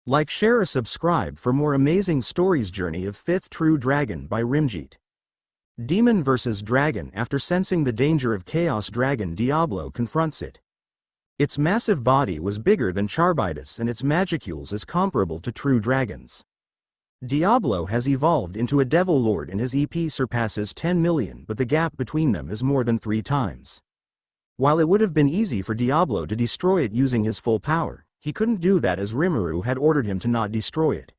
Like, share, or subscribe for more amazing stories. Journey of Fifth True Dragon by Rimjit. Demon vs. Dragon. After sensing the danger of Chaos Dragon, Diablo confronts it. Its massive body was bigger than Charbidas and its magicules is comparable to true dragons. Diablo has evolved into a Devil Lord and his EP surpasses 10 million, but the gap between them is more than 3 times. While it would have been easy for Diablo to destroy it using his full power, he couldn't do that as Rimuru had ordered him to not destroy it.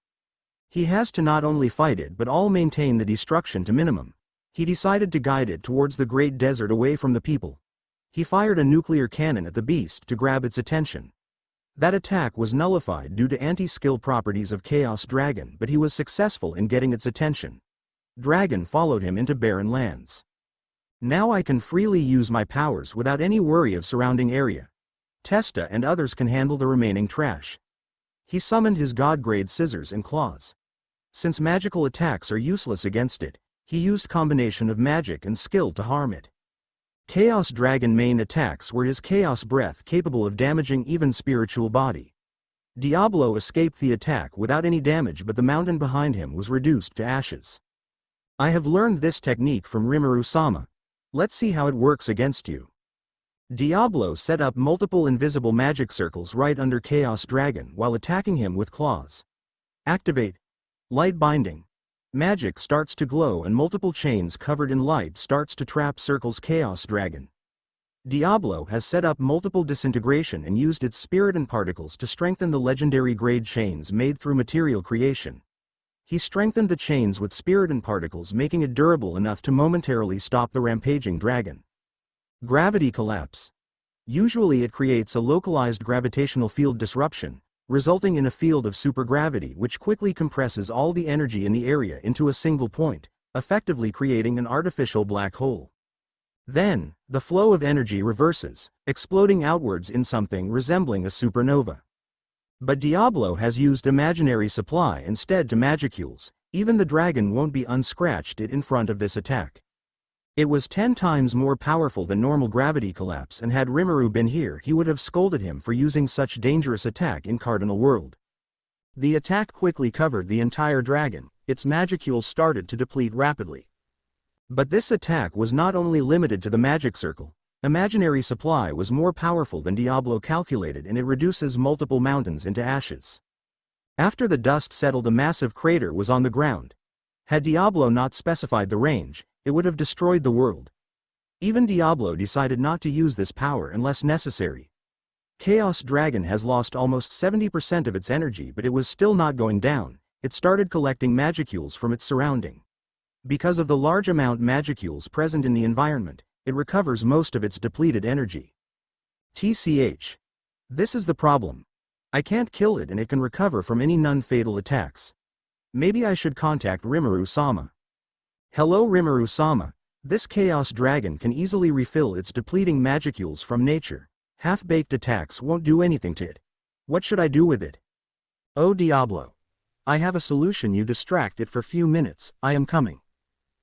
He has to not only fight it but all maintain the destruction to minimum. He decided to guide it towards the great desert away from the people. He fired a nuclear cannon at the beast to grab its attention. That attack was nullified due to anti-skill properties of Chaos Dragon, but he was successful in getting its attention. Dragon followed him into barren lands. Now I can freely use my powers without any worry of surrounding area. Testa and others can handle the remaining trash. He summoned his god-grade scissors and claws. Since magical attacks are useless against it, he used combination of magic and skill to harm it. Chaos Dragon main attacks were his Chaos Breath, capable of damaging even spiritual body. Diablo escaped the attack without any damage, but the mountain behind him was reduced to ashes. I have learned this technique from Rimuru-sama. Let's see how it works against you. Diablo set up multiple invisible magic circles right under Chaos Dragon while attacking him with claws. Activate. Light binding. Magic starts to glow and multiple chains covered in light starts to trap circles Chaos Dragon. Diablo has set up multiple disintegration and used its spirit and particles to strengthen the legendary grade chains made through material creation. He strengthened the chains with spirit and particles, making it durable enough to momentarily stop the rampaging dragon. Gravity collapse. Usually it creates a localized gravitational field disruption, resulting in a field of supergravity which quickly compresses all the energy in the area into a single point, effectively creating an artificial black hole. Then, the flow of energy reverses, exploding outwards in something resembling a supernova. But Diablo has used imaginary supply instead to magicules. Even the dragon won't be unscratched in front of this attack. It was 10 times more powerful than normal gravity collapse, and had Rimuru been here he would have scolded him for using such dangerous attack in Cardinal World. The attack quickly covered the entire dragon, its magicules started to deplete rapidly. But this attack was not only limited to the magic circle. Imaginary supply was more powerful than Diablo calculated, and it reduces multiple mountains into ashes. After the dust settled, a massive crater was on the ground. Had Diablo not specified the range, it would have destroyed the world. Even Diablo decided not to use this power unless necessary. Chaos Dragon has lost almost 70% of its energy, but it was still not going down. It started collecting magicules from its surrounding. Because of the large amount magicules present in the environment, it recovers most of its depleted energy. TCH. This is the problem. I can't kill it and it can recover from any non-fatal attacks. Maybe I should contact Rimuru-sama. Hello Rimuru-sama. This Chaos Dragon can easily refill its depleting magicules from nature. Half-baked attacks won't do anything to it. What should I do with it? Oh Diablo. I have a solution. You distract it for few minutes, I am coming.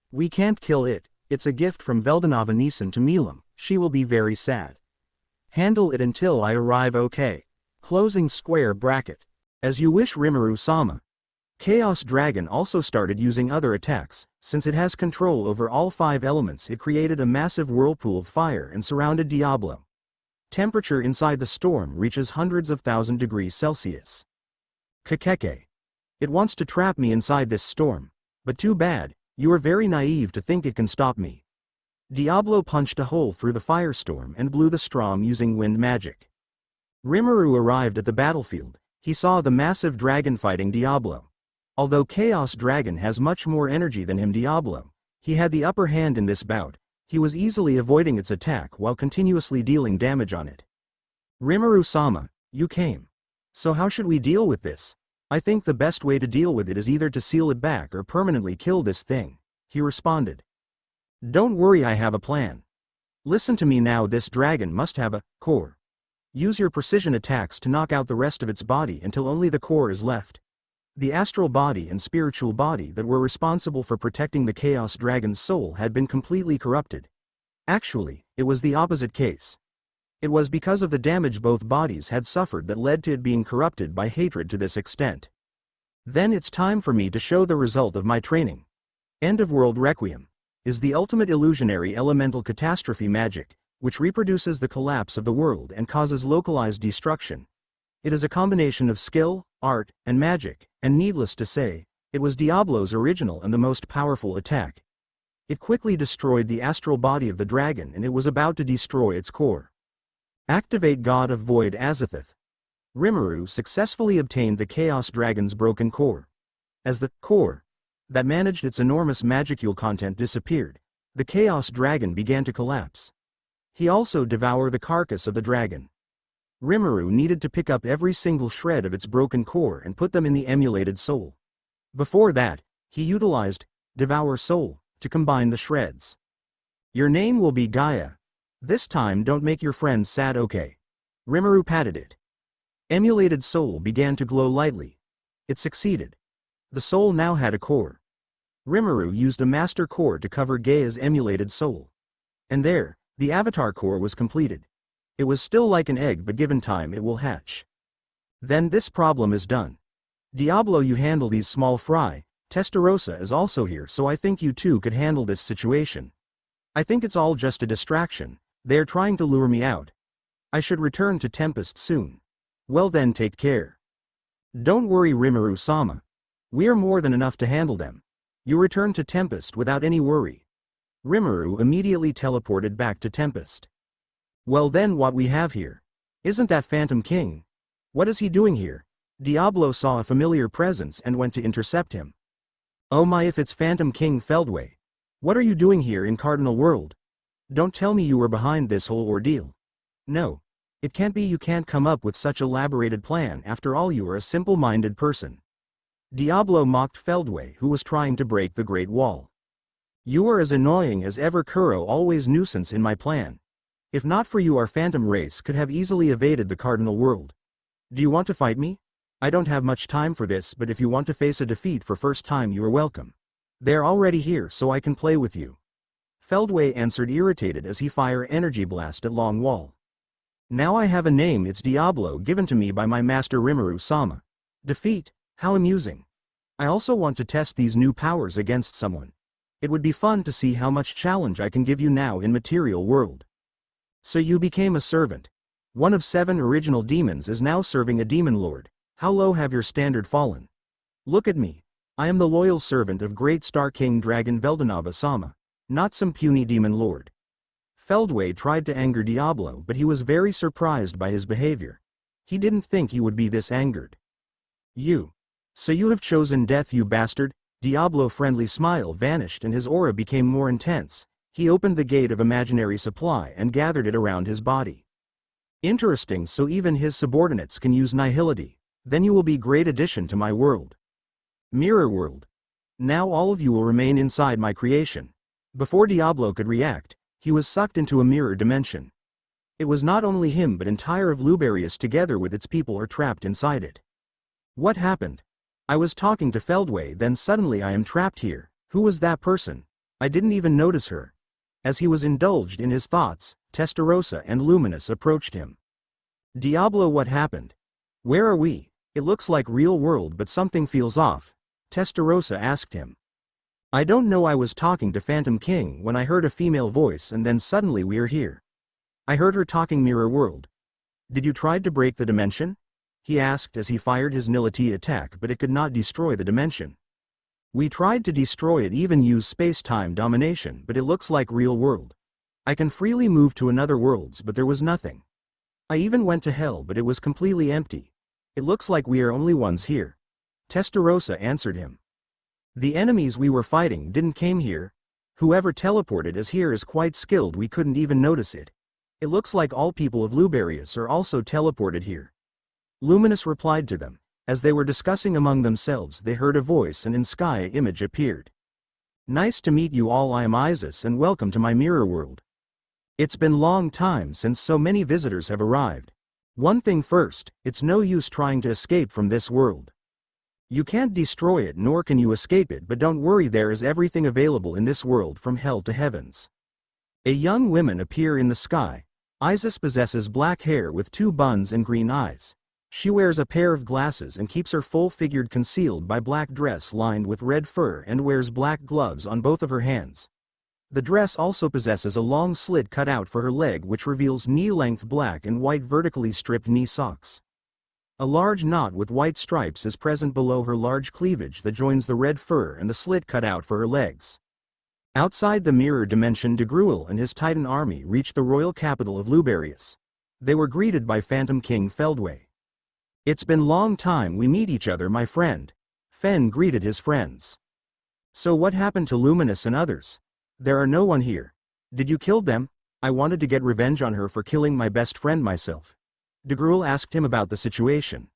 We can't kill it, it's a gift from Veldanava Nisan to Milam, she will be very sad. Handle it until I arrive, okay? Closing square bracket. As you wish Rimuru-sama. Chaos Dragon also started using other attacks. Since it has control over all 5 elements, it created a massive whirlpool of fire and surrounded Diablo. Temperature inside the storm reaches hundreds of thousand degrees Celsius. Kakeke. It wants to trap me inside this storm. But too bad, you are very naive to think it can stop me. Diablo punched a hole through the firestorm and blew the storm using wind magic. Rimuru arrived at the battlefield. He saw the massive dragon fighting Diablo. Although Chaos Dragon has much more energy than him, Diablo, he had the upper hand in this bout. He was easily avoiding its attack while continuously dealing damage on it. Rimuru-sama, you came. So how should we deal with this? I think the best way to deal with it is either to seal it back or permanently kill this thing, he responded. Don't worry, I have a plan. Listen to me now, this dragon must have a core. Use your precision attacks to knock out the rest of its body until only the core is left. The astral body and spiritual body that were responsible for protecting the Chaos Dragon's soul had been completely corrupted. Actually, it was the opposite case. It was because of the damage both bodies had suffered that led to it being corrupted by hatred to this extent. Then it's time for me to show the result of my training. End of World Requiem is the ultimate illusionary elemental catastrophe magic, which reproduces the collapse of the world and causes localized destruction. It is a combination of skill, art, and magic, and needless to say, it was Diablo's original and the most powerful attack. It quickly destroyed the astral body of the dragon and it was about to destroy its core. Activate God of Void Azathoth. Rimuru successfully obtained the Chaos Dragon's broken core. As the core that managed its enormous magical content disappeared, the Chaos Dragon began to collapse. He also devoured the carcass of the dragon. Rimuru needed to pick up every single shred of its broken core and put them in the emulated soul. Before that, he utilized Devour Soul to combine the shreds. Your name will be Gaia. This time don't make your friends sad, okay? Rimuru patted it. Emulated soul began to glow lightly. It succeeded. The soul now had a core. Rimuru used a master core to cover Gaia's emulated soul. And there, the avatar core was completed. It was still like an egg, but given time it will hatch. Then this problem is done. Diablo, you handle these small fry. Testarossa is also here, so I think you two could handle this situation. I think it's all just a distraction. They are trying to lure me out. I should return to Tempest soon. Well then, take care. Don't worry, Rimuru-sama. We are more than enough to handle them. You return to Tempest without any worry. Rimuru immediately teleported back to Tempest. Well then, what we have here? Isn't that Phantom King? What is he doing here? Diablo saw a familiar presence and went to intercept him. Oh my, if it's Phantom King Feldway. What are you doing here in Cardinal World? Don't tell me you were behind this whole ordeal. No. It can't be, you can't come up with such elaborated plan, after all you are a simple-minded person. Diablo mocked Feldway, who was trying to break the Great Wall. You are as annoying as ever, Kuro, always nuisance in my plan. If not for you, our phantom race could have easily evaded the Cardinal World. Do you want to fight me? I don't have much time for this, but if you want to face a defeat for first time, you are welcome. They're already here, so I can play with you. Feldway answered, irritated as he fired energy blast at Long Wall. Now I have a name, it's Diablo, given to me by my master Rimuru-sama. Defeat? How amusing. I also want to test these new powers against someone. It would be fun to see how much challenge I can give you now in material world. So you became a servant. One of 7 original demons is now serving a demon lord. How low have your standard fallen? Look at me. I am the loyal servant of Great Star King Dragon Veldanava-sama, not some puny demon lord. Feldway tried to anger Diablo, but he was very surprised by his behavior. He didn't think he would be this angered. You. So you have chosen death, you bastard? Diablo's friendly smile vanished and his aura became more intense. He opened the gate of imaginary supply and gathered it around his body. Interesting, so even his subordinates can use nihility. Then you will be great addition to my world. Mirror world. Now all of you will remain inside my creation. Before Diablo could react, he was sucked into a mirror dimension. It was not only him but entire of Luberius together with its people are trapped inside it. What happened? I was talking to Feldway, then suddenly I am trapped here. Who was that person? I didn't even notice her. As he was indulged in his thoughts, Testarossa and Luminous approached him. Diablo, what happened? Where are we? It looks like real world but something feels off. Testarossa asked him. I don't know, I was talking to Phantom King when I heard a female voice and then suddenly we are here. I heard her talking mirror world. Did you try to break the dimension? He asked as he fired his Nility attack, but it could not destroy the dimension. We tried to destroy it, even use space-time domination, but it looks like real world. I can freely move to another worlds, but there was nothing. I even went to hell, but it was completely empty. It looks like we are only ones here. Testarossa answered him. The enemies we were fighting didn't came here. Whoever teleported us here is quite skilled, we couldn't even notice it. It looks like all people of Luberius are also teleported here. Luminous replied to them. As they were discussing among themselves, they heard a voice and in sky an image appeared. Nice to meet you all, I am Isis and welcome to my mirror world. It's been long time since so many visitors have arrived. One thing first, it's no use trying to escape from this world. You can't destroy it nor can you escape it, but don't worry, there is everything available in this world from hell to heavens. A young woman appear in the sky. Isis possesses black hair with 2 buns and green eyes. She wears a pair of glasses and keeps her full figure concealed by black dress lined with red fur and wears black gloves on both of her hands. The dress also possesses a long slit cut out for her leg which reveals knee-length black and white vertically stripped knee socks. A large knot with white stripes is present below her large cleavage that joins the red fur and the slit cut out for her legs. Outside the mirror dimension, de Gruel and his Titan army reached the royal capital of Luberius. They were greeted by Phantom King Feldway. "It's been long time we meet each other, my friend." Fen greeted his friends. "So what happened to Luminous and others? There are no one here. Did you kill them?" "I wanted to get revenge on her for killing my best friend myself." De Gruel asked him about the situation.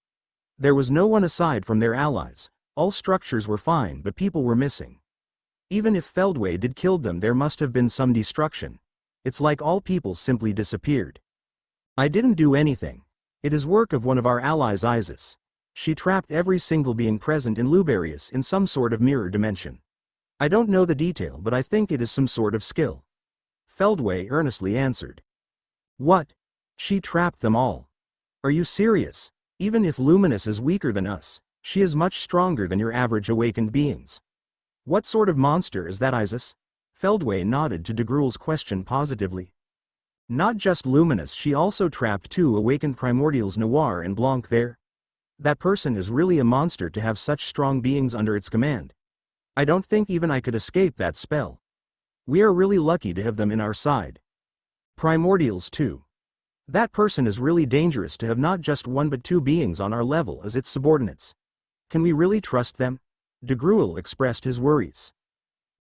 There was no one aside from their allies. All structures were fine but people were missing. Even if Feldway did kill them, there must have been some destruction. It's like all people simply disappeared. "I didn't do anything. It is work of one of our allies, Isis. She trapped every single being present in Luberius in some sort of mirror dimension. I don't know the detail, but I think it is some sort of skill." Feldway earnestly answered. "What? She trapped them all? Are you serious? Even if Luminous is weaker than us, she is much stronger than your average awakened beings. What sort of monster is that, Isis?" Feldway nodded to de Gruel's question positively. "Not just Luminous, she also trapped 2 awakened primordials, Noir and Blanc there. That person is really a monster to have such strong beings under its command. I don't think even I could escape that spell. We are really lucky to have them in our side. Primordials too. That person is really dangerous to have not just 1 but 2 beings on our level as its subordinates. Can we really trust them?" De Gruel expressed his worries.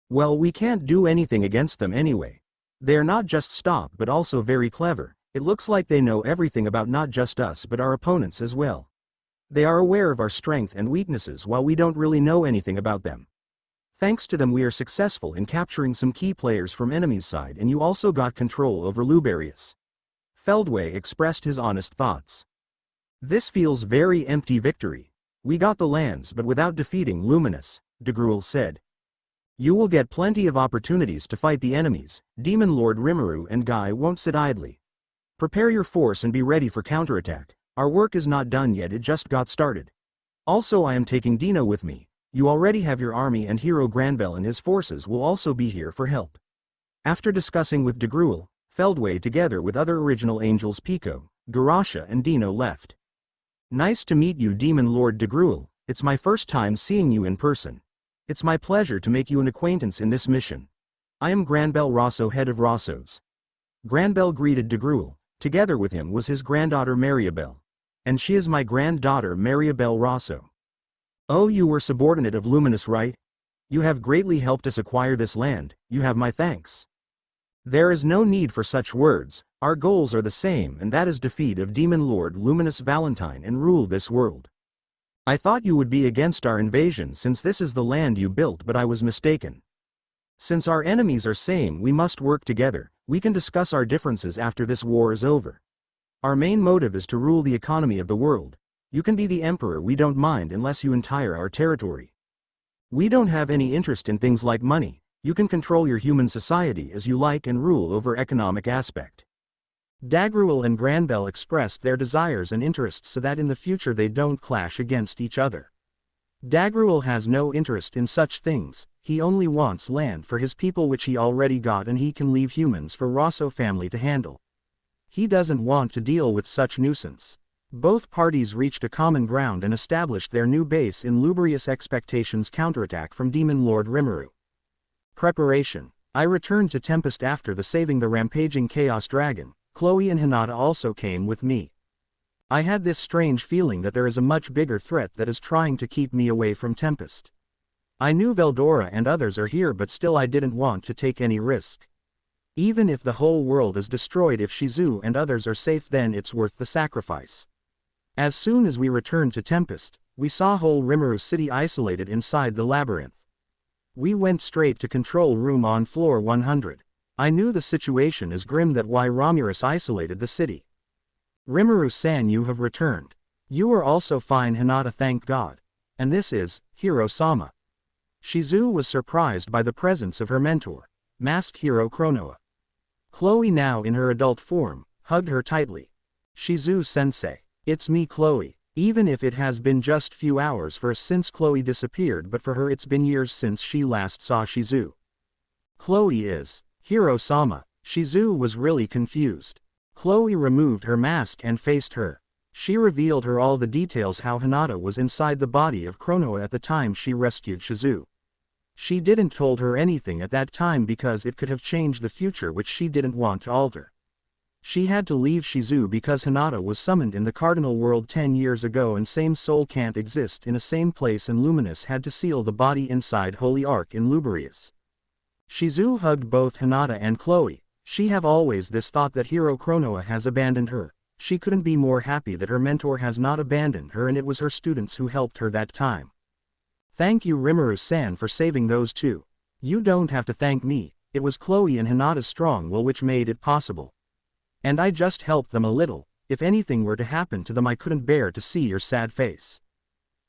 "Well, we can't do anything against them anyway. They are not just stop but also very clever. It looks like they know everything about not just us but our opponents as well. They are aware of our strength and weaknesses while we don't really know anything about them. Thanks to them we are successful in capturing some key players from enemy's side, and you also got control over Luberius." Feldway expressed his honest thoughts. "This feels very empty victory. We got the lands but without defeating Luminous," de Gruel said. "You will get plenty of opportunities to fight the enemies. Demon Lord Rimuru and Guy won't sit idly. Prepare your force and be ready for counterattack. Our work is not done yet, it just got started. Also, I am taking Dino with me. You already have your army, and Hero Granbell and his forces will also be here for help." After discussing with de Gruel, Feldway together with other original angels Pico, Garasha and Dino left. "Nice to meet you, Demon Lord de Gruel. It's my first time seeing you in person. It's my pleasure to make you an acquaintance in this mission. I am Granbell Rosso, head of Rossos." Granbell greeted de Gruel. Together with him was his granddaughter Mariabelle. "And she is my granddaughter Mariabelle Rosso." "Oh, you were subordinate of Luminous, right? You have greatly helped us acquire this land. You have my thanks." "There is no need for such words. Our goals are the same, and that is defeat of Demon Lord Luminous Valentine and rule this world. I thought you would be against our invasion since this is the land you built, but I was mistaken. Since our enemies are same, we must work together. We can discuss our differences after this war is over. Our main motive is to rule the economy of the world. You can be the emperor, we don't mind unless you entire our territory. We don't have any interest in things like money. You can control your human society as you like and rule over economic aspect." Dagruel and Granbell expressed their desires and interests so that in the future they don't clash against each other. Dagruel has no interest in such things. He only wants land for his people, which he already got, and he can leave humans for Rosso family to handle. He doesn't want to deal with such nuisance. Both parties reached a common ground and established their new base in Luberius. Expectations: counterattack from Demon Lord Rimuru. Preparation. I returned to Tempest after the saving the rampaging Chaos Dragon. Chloe and Hinata also came with me. I had this strange feeling that there is a much bigger threat that is trying to keep me away from Tempest. I knew Veldora and others are here, but still I didn't want to take any risk. Even if the whole world is destroyed, if Shizu and others are safe, then it's worth the sacrifice. As soon as we returned to Tempest, we saw whole Rimuru city isolated inside the labyrinth. We went straight to control room on floor 100. I knew the situation is grim, that why Romulus isolated the city. Rimuru-san, you have returned. You are also fine, Hinata, thank God. And this is Hiro-sama. Shizu was surprised by the presence of her mentor, masked hero Chronoa. Chloe, now in her adult form, hugged her tightly. Shizu-sensei. It's me Chloe. Even if it has been just few hours since Chloe disappeared, but for her it's been years since she last saw Shizu. Chloe is Hiro-sama. Shizu was really confused. Chloe removed her mask and faced her. She revealed her all the details how Hinata was inside the body of Chronoa at the time she rescued Shizu. She didn't told her anything at that time because it could have changed the future which she didn't want to alter. She had to leave Shizu because Hinata was summoned in the Cardinal World 10 years ago and same soul can't exist in a same place and Luminous had to seal the body inside Holy Ark in Luberius. Shizu hugged both Hinata and Chloe. She have always this thought that Hero Chronoa has abandoned her. She couldn't be more happy that her mentor has not abandoned her and it was her students who helped her that time. Thank you Rimuru-san for saving those two. You don't have to thank me, it was Chloe and Hinata's strong will which made it possible. And I just helped them a little, if anything were to happen to them I couldn't bear to see your sad face.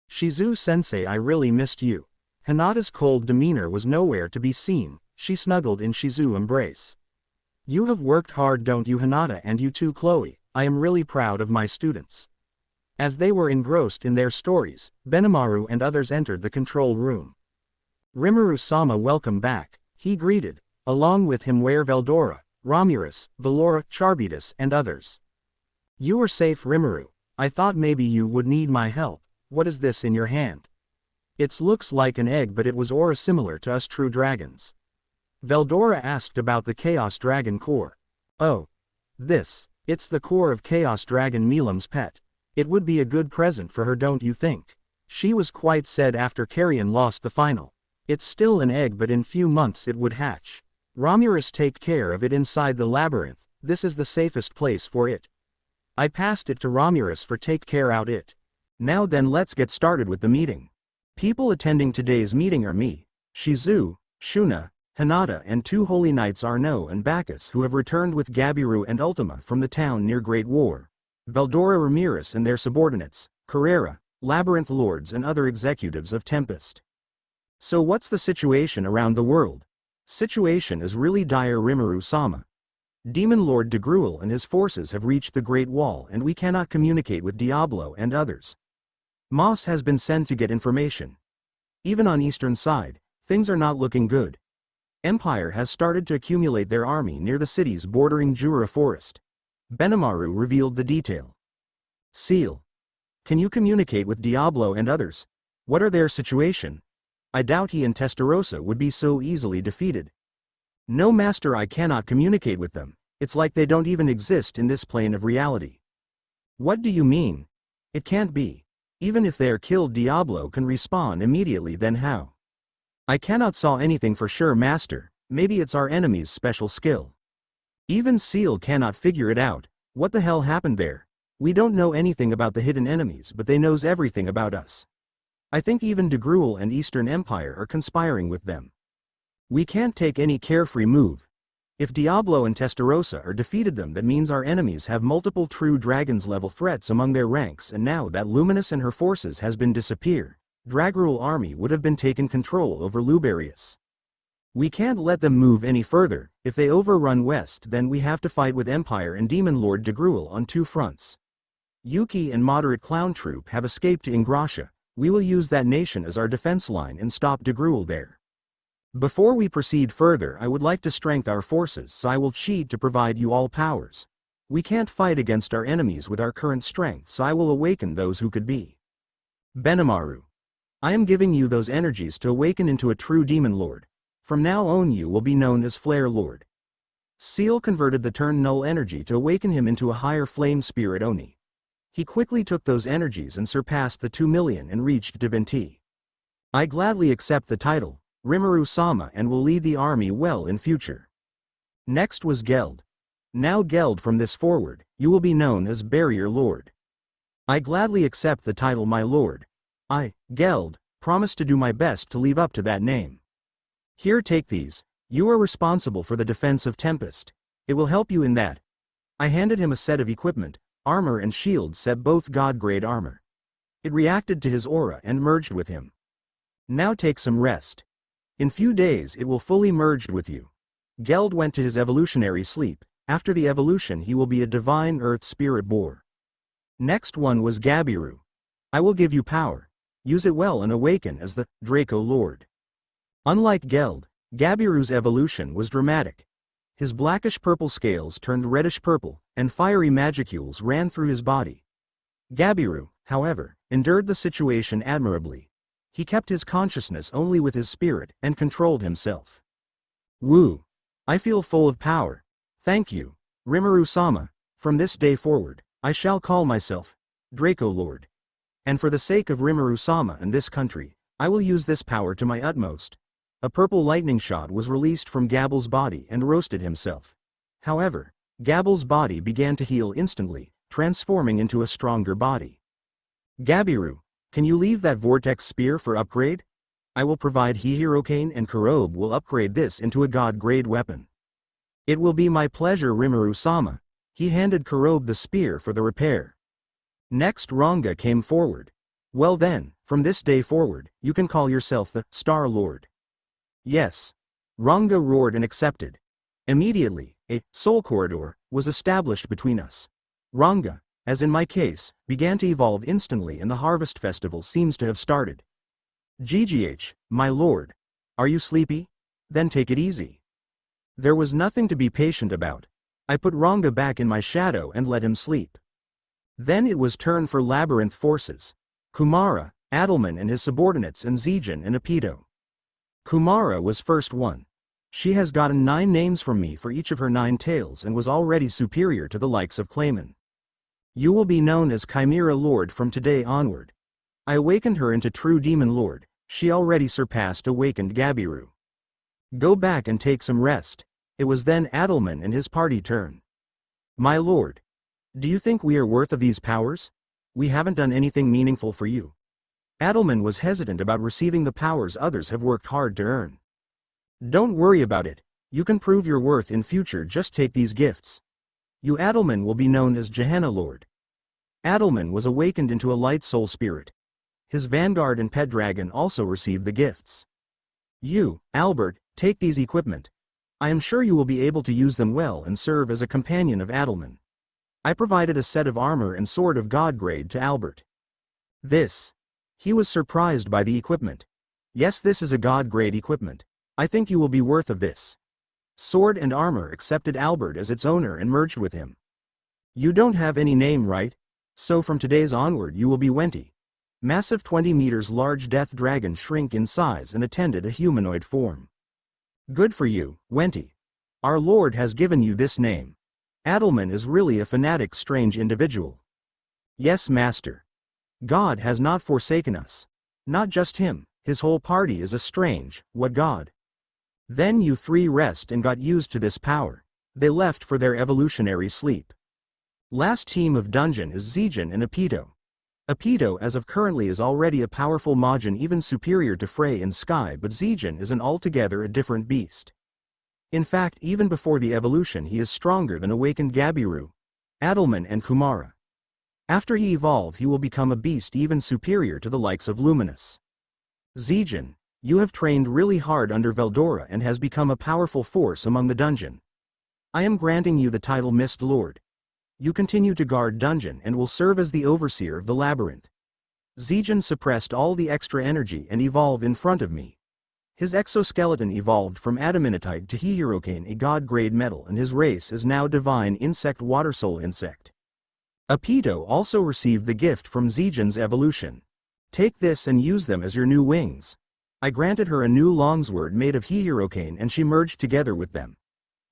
Shizu-sensei, I really missed you. Hinata's cold demeanor was nowhere to be seen, she snuggled in Shizu's embrace. You have worked hard don't you Hinata, and you too Chloe, I am really proud of my students. As they were engrossed in their stories, Benimaru and others entered the control room. Rimuru-sama welcome back, he greeted. Along with him were Veldora, Romulus, Valora, Charbitas and others. You are safe Rimuru, I thought maybe you would need my help. What is this in your hand? It looks like an egg but it was aura similar to us true dragons. Veldora asked about the Chaos Dragon core. Oh. It's the core of Chaos Dragon Milam's pet. It would be a good present for her don't you think? She was quite sad after Carrion lost the final. It's still an egg but in few months it would hatch. Romulus take care of it inside the labyrinth, this is the safest place for it. I passed it to Romulus for take care out it. Now then let's get started with the meeting. People attending today's meeting are me, Shizu, Shuna, Hinata and two holy knights Arno and Bacchus who have returned with Gabiru and Ultima from the town near Great War. Veldora Ramirez and their subordinates, Carrera, Labyrinth Lords and other executives of Tempest. So what's the situation around the world? Situation is really dire Rimuru-sama. Demon Lord de Gruel and his forces have reached the Great Wall and we cannot communicate with Diablo and others. Moss has been sent to get information. Even on eastern side, things are not looking good. Empire has started to accumulate their army near the cities bordering Jura Forest. Benimaru revealed the detail. Seal. Can you communicate with Diablo and others? What are their situation? I doubt he and Testarossa would be so easily defeated. No master, I cannot communicate with them, it's like they don't even exist in this plane of reality. What do you mean? It can't be. Even if they are killed Diablo can respawn immediately, then how? I cannot saw anything for sure master, maybe it's our enemy's special skill. Even Seal cannot figure it out, what the hell happened there? We don't know anything about the hidden enemies but they knows everything about us. I think even de Gruel and Eastern Empire are conspiring with them. We can't take any carefree move. If Diablo and Testarossa are defeated them that means our enemies have multiple true dragons level threats among their ranks and now that Luminous and her forces has been disappeared, Dragruel army would have been taken control over Luberius. We can't let them move any further, if they overrun west then we have to fight with Empire and Demon Lord de Gruel on two fronts. Yuki and Moderate Clown Troop have escaped to Ingrassia. We will use that nation as our defense line and stop de Gruel there. Before we proceed further I would like to strengthen our forces so I will cheat to provide you all powers. We can't fight against our enemies with our current strength so I will awaken those who could be. Benimaru. I am giving you those energies to awaken into a true demon lord. From now on you will be known as Flare Lord. Seal converted the turn null energy to awaken him into a higher flame spirit Oni. He quickly took those energies and surpassed the 2 million and reached divinity. I gladly accept the title, Rimuru-sama, and will lead the army well in future. Next was Geld. Now Geld, from this forward, you will be known as Barrier Lord. I gladly accept the title my lord. I, Geld, promise to do my best to live up to that name. Here take these, you are responsible for the defense of Tempest. It will help you in that. I handed him a set of equipment. Armor and shield set both god-grade armor. It reacted to his aura and merged with him. Now take some rest. In few days it will fully merged with you. Geld went to his evolutionary sleep. After the evolution he will be a divine earth spirit boar. Next one was Gabiru. I will give you power. Use it well and awaken as the Draco Lord. Unlike Geld, Gabiru's evolution was dramatic. His blackish-purple scales turned reddish-purple, and fiery magicules ran through his body. Gabiru, however, endured the situation admirably. He kept his consciousness only with his spirit and controlled himself. Woo! I feel full of power. Thank you, Rimuru-sama. From this day forward, I shall call myself Draco Lord. And for the sake of Rimuru-sama and this country, I will use this power to my utmost. A purple lightning shot was released from Gabble's body and roasted himself. However, Gabble's body began to heal instantly, transforming into a stronger body. Gabiru, can you leave that vortex spear for upgrade? I will provide Hihirokane and Kurobe will upgrade this into a god-grade weapon. It will be my pleasure, Rimuru-sama. He handed Kurobe the spear for the repair. Next Ranga came forward. Well then, from this day forward, you can call yourself the Star Lord. Yes. Ranga roared and accepted. Immediately, a soul corridor was established between us. Ranga, as in my case, began to evolve instantly and the harvest festival seems to have started. GGH, my lord. Are you sleepy? Then take it easy. There was nothing to be patient about. I put Ranga back in my shadow and let him sleep. Then it was turn for labyrinth forces. Kumara, Adelman and his subordinates and Zijin and Apito. Kumara was first one. She has gotten 9 names from me for each of her 9 tails and was already superior to the likes of Clayman. You will be known as Chimera Lord from today onward. I awakened her into true Demon Lord. She already surpassed awakened Gabiru. Go back and take some rest. It was then Adelman and his party turn. My lord. Do you think we are worth of these powers? We haven't done anything meaningful for you. Adelman was hesitant about receiving the powers others have worked hard to earn. Don't worry about it. You can prove your worth in future, just take these gifts. You Adelman will be known as Gehenna Lord. Adelman was awakened into a light soul spirit. His vanguard and pet dragon also received the gifts. You, Albert, take these equipment. I am sure you will be able to use them well and serve as a companion of Adelman. I provided a set of armor and sword of god grade to Albert. This. He was surprised by the equipment. Yes, this is a god-grade equipment. I think you will be worth of this. Sword and armor accepted Albert as its owner and merged with him. You don't have any name, right? So from today's onward you will be Wenti. Massive 20 meters large death dragon shrink in size and attended a humanoid form. Good for you, Wenti. Our Lord has given you this name. Adelman is really a fanatic, strange individual. Yes, Master. God has not forsaken us. Not just him, his whole party is a strange, what God? Then you 3 rest and got used to this power. They left for their evolutionary sleep. Last team of dungeon is Zijin and Apito. Apito as of currently is already a powerful Majin, even superior to Frey and Sky, but Zijin is an altogether a different beast. In fact, even before the evolution he is stronger than awakened Gabiru, Adelman and Kumara. After he evolve he will become a beast even superior to the likes of Luminous. Zijin, you have trained really hard under Veldora and has become a powerful force among the dungeon. I am granting you the title Mist Lord. You continue to guard dungeon and will serve as the overseer of the labyrinth. Zijin suppressed all the extra energy and evolved in front of me. His exoskeleton evolved from adamanitite to Hihirokane, a god-grade metal, and his race is now divine insect water soul insect. Apito also received the gift from Zijin's evolution. Take this and use them as your new wings. I granted her a new longsword made of Hihirokane and she merged together with them.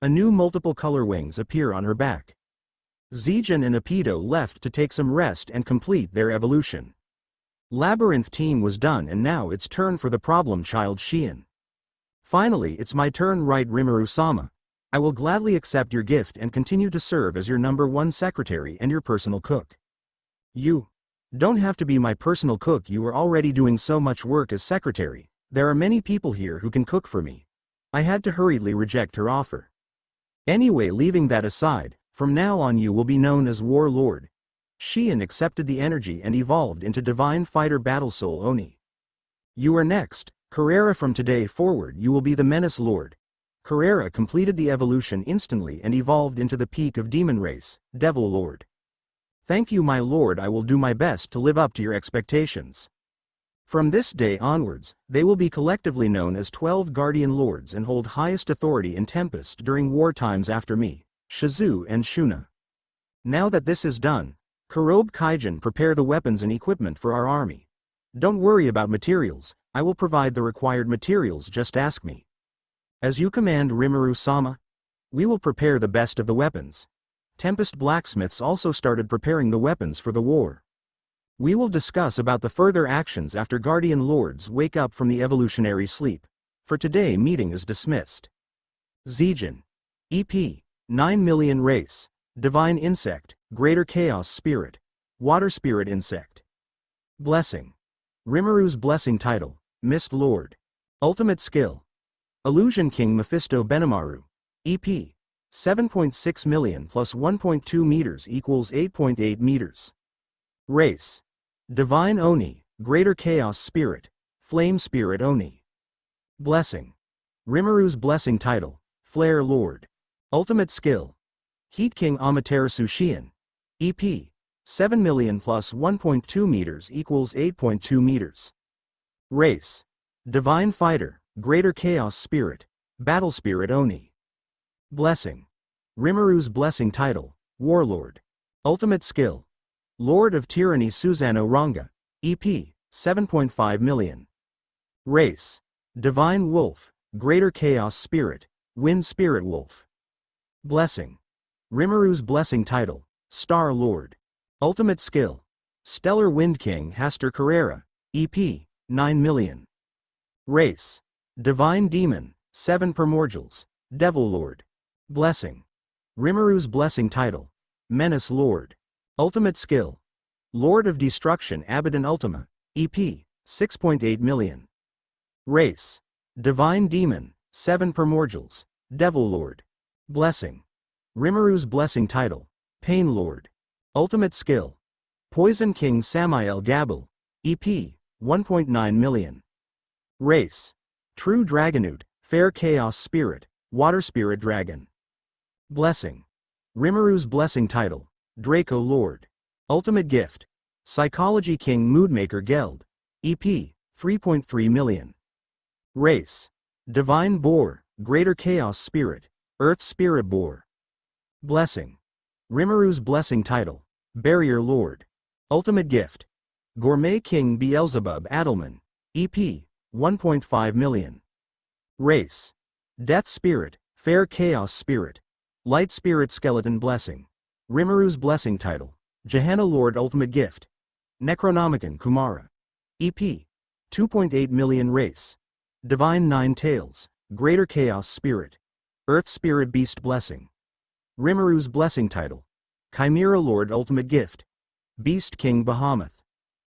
A new multiple color wings appear on her back. Zijin and Apito left to take some rest and complete their evolution. Labyrinth team was done and now it's turn for the problem child Shion. Finally it's my turn, right, Rimuru-sama. I will gladly accept your gift and continue to serve as your #1 secretary and your personal cook. You don't have to be my personal cook, you are already doing so much work as secretary. There are many people here who can cook for me. I had to hurriedly reject her offer. Anyway, leaving that aside, from now on you will be known as War Lord. Shion accepted the energy and evolved into Divine Fighter Battle Soul Oni. You are next, Carrera. From today forward you will be the Menace Lord. Carrera completed the evolution instantly and evolved into the peak of demon race, Devil Lord. Thank you, my lord, I will do my best to live up to your expectations. From this day onwards, they will be collectively known as 12 Guardian Lords and hold highest authority in Tempest during war times after me, Shizu and Shuna. Now that this is done, Kurobe Kaijin, prepare the weapons and equipment for our army. Don't worry about materials, I will provide the required materials, just ask me. As you command, Rimuru-sama. We will prepare the best of the weapons. Tempest blacksmiths also started preparing the weapons for the war. We will discuss about the further actions after Guardian Lords wake up from the evolutionary sleep. For today, meeting is dismissed. Zijin. EP. 9 million race. Divine insect, greater chaos spirit. Water spirit insect. Blessing. Rimuru's blessing title, Mist Lord. Ultimate skill. Illusion King Mephisto Benimaru. EP. 7.6 million plus 1.2 meters equals 8.8 meters. Race. Divine Oni, Greater Chaos Spirit, Flame Spirit Oni. Blessing. Rimuru's blessing title, Flare Lord. Ultimate skill. Heat King Amaterasu Shion. EP. 7 million plus 1.2 meters equals 8.2 meters. Race. Divine Fighter, Greater Chaos Spirit, Battle Spirit Oni. Blessing. Rimuru's blessing title, Warlord. Ultimate skill. Lord of Tyranny Susano Ranga. EP. 7.5 million. Race. Divine Wolf, Greater Chaos Spirit, Wind Spirit Wolf. Blessing. Rimuru's blessing title, Star Lord. Ultimate skill. Stellar Wind King Haster Carrera. EP. 9 million. Race. Divine Demon, 7 primordials, Devil Lord. Blessing. Rimuru's blessing title, Menace Lord. Ultimate skill. Lord of Destruction Abaddon Ultima, EP. 6.8 million. Race. Divine Demon, 7 primordials, Devil Lord. Blessing. Rimuru's blessing title, Pain Lord. Ultimate skill. Poison King Samael Gabel, EP. 1.9 million. Race. True Dragonute, Fair Chaos Spirit, Water Spirit Dragon. Blessing. Rimuru's blessing title, Draco Lord. Ultimate gift. Psychology King Moodmaker Geld, EP. 3.3 million. Race. Divine Boar, Greater Chaos Spirit, Earth Spirit Boar. Blessing. Rimuru's blessing title, Barrier Lord. Ultimate gift. Gourmet King Beelzebub Adelman, EP. 1.5 million. Race. Death Spirit, Fair Chaos Spirit, Light Spirit Skeleton Blessing. Rimuru's blessing title, Gehenna Lord. Ultimate gift. Necronomicon Kumara. EP. 2.8 million. Race. Divine Nine Tails, Greater Chaos Spirit, Earth Spirit Beast Blessing. Rimuru's blessing title, Chimera Lord. Ultimate gift. Beast King Bahamut.